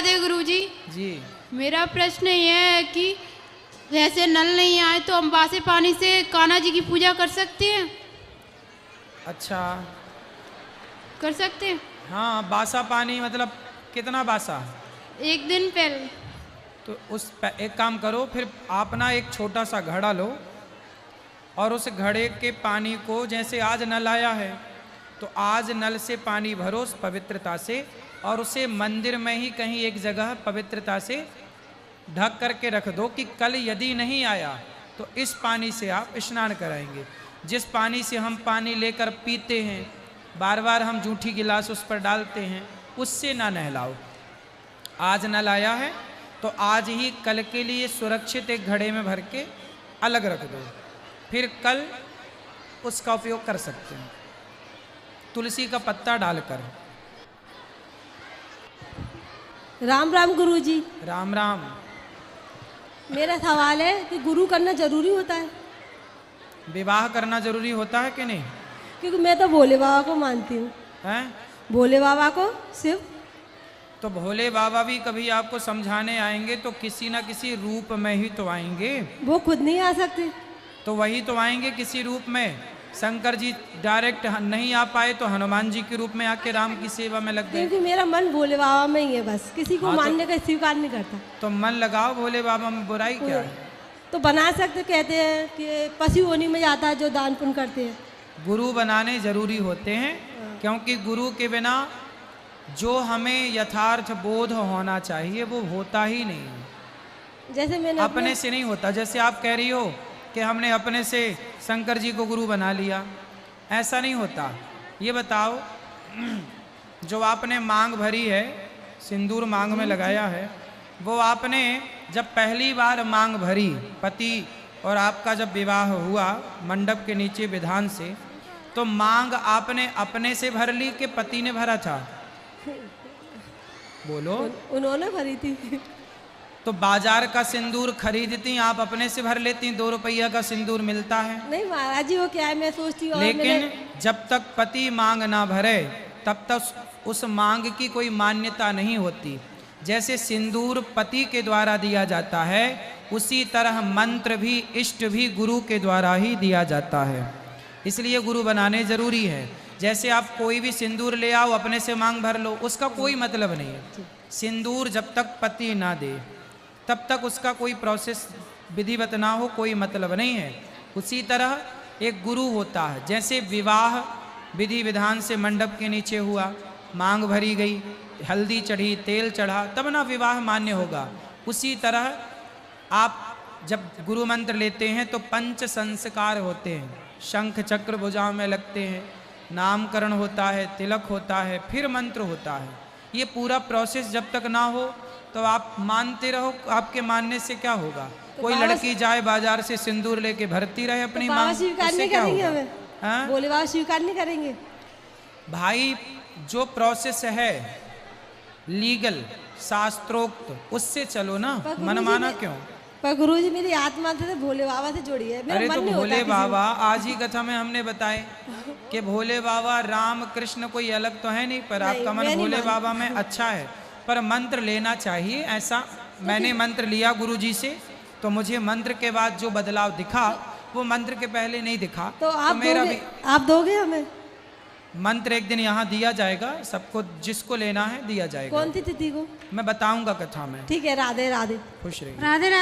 राधे गुरुजी जी। मेरा प्रश्न यह है कि जैसे नल नहीं आए तो हम बासे पानी से कान्हा जी की पूजा कर सकते हैं? अच्छा, कर सकते हैं। हाँ बासा पानी मतलब कितना बासा? एक दिन पहले। तो एक काम करो, फिर आप ना एक छोटा सा घड़ा लो और उस घड़े के पानी को, जैसे आज नल आया है तो आज नल से पानी भरो उस पवित्रता से, और उसे मंदिर में ही कहीं एक जगह पवित्रता से ढक करके रख दो कि कल यदि नहीं आया तो इस पानी से आप स्नान कराएंगे। जिस पानी से हम पानी लेकर पीते हैं, बार बार हम जूठी गिलास उस पर डालते हैं, उससे ना नहलाओ। आज नल आया है तो आज ही कल के लिए सुरक्षित एक घड़े में भर के अलग रख दो, फिर कल उसका उपयोग कर सकते हैं तुलसी का पत्ता डालकर। राम राम गुरुजी। राम राम। मेरा सवाल है कि गुरु करना जरूरी होता है? विवाह करना जरूरी होता है कि नहीं? क्योंकि मैं तो भोले बाबा को मानती हूँ। हैं? भोले बाबा को सिर्फ। तो भोले बाबा भी कभी आपको समझाने आएंगे तो किसी ना किसी रूप में ही तो आएंगे। वो खुद नहीं आ सकते? तो वही तो आएंगे किसी रूप में। शंकर जी डायरेक्ट नहीं आ पाए तो हनुमान जी के रूप में आके राम की सेवा में लग गए। क्योंकि मेरा मन भोले बाबा में ही है, बस किसी को हाँ, मानने का स्वीकार नहीं करता। तो मन लगाओ भोले बाबा में, बुराई क्या है? तो बना सकते, कहते हैं कि पशु होनी में जाता है जो दान पुण्य करते हैं। गुरु बनाने जरूरी होते हैं, क्योंकि गुरु के बिना जो हमें यथार्थ बोध होना चाहिए वो होता ही नहीं है। जैसे मैंने अपने से नहीं होता। जैसे आप कह रही हो कि हमने अपने से शंकर जी को गुरु बना लिया, ऐसा नहीं होता। ये बताओ, जो आपने मांग भरी है, सिंदूर मांग में लगाया है, वो आपने जब पहली बार मांग भरी, पति और आपका जब विवाह हुआ मंडप के नीचे विधान से, तो मांग आपने अपने से भर ली कि पति ने भरा था? बोलो। उन्होंने भरी थी। तो बाजार का सिंदूर खरीदती आप अपने से भर लेती, 2 रुपया का सिंदूर मिलता है। नहीं महाराज जी, वो क्या है, मैं सोचती हूँ। लेकिन जब तक पति मांग ना भरे तब तक उस मांग की कोई मान्यता नहीं होती। जैसे सिंदूर पति के द्वारा दिया जाता है, उसी तरह मंत्र भी, इष्ट भी गुरु के द्वारा ही दिया जाता है। इसलिए गुरु बनाने जरूरी है। जैसे आप कोई भी सिंदूर ले आओ अपने से मांग भर लो, उसका कोई मतलब नहीं है। सिंदूर जब तक पति ना दे तब तक उसका कोई प्रोसेस विधिवत ना हो, कोई मतलब नहीं है। उसी तरह एक गुरु होता है। जैसे विवाह विधि विधान से मंडप के नीचे हुआ, मांग भरी गई, हल्दी चढ़ी, तेल चढ़ा, तब ना विवाह मान्य होगा। उसी तरह आप जब गुरु मंत्र लेते हैं तो 5 संस्कार होते हैं। शंख चक्र भुजाओं में लगते हैं, नामकरण होता है, तिलक होता है, फिर मंत्र होता है। ये पूरा प्रोसेस जब तक ना हो तो आप मानते रहो, आपके मानने से क्या होगा? तो कोई लड़की जाए बाजार से सिंदूर लेके भरती रहे अपनी तो मांग, स्वीकार नहीं करेंगे हमें? हाँ? भोले बाबा स्वीकार नहीं करेंगे? भाई जो प्रोसेस है लीगल शास्त्रोक्त, उससे चलो ना, मनमाना क्यों? पर गुरु जी मेरी आत्मा से भोले बाबा से जुड़ी है। अरे तो भोले बाबा, आज ही कथा में हमने बताए कि भोले बाबा राम कृष्ण कोई अलग तो है नहीं, पर आपका मन भोले बाबा में अच्छा है। पर मंत्र लेना चाहिए ऐसा। मैंने मंत्र लिया गुरु जी से, तो मुझे मंत्र के बाद जो बदलाव दिखा वो मंत्र के पहले नहीं दिखा। तो आप मेरा भी आप दोगे हमें? मंत्र एक दिन यहाँ दिया जाएगा, सबको जिसको लेना है दिया जाएगा। कौन सी तिथि को? मैं बताऊंगा कथा में। ठीक है, राधे राधे। खुश रहिए। राधे राधे।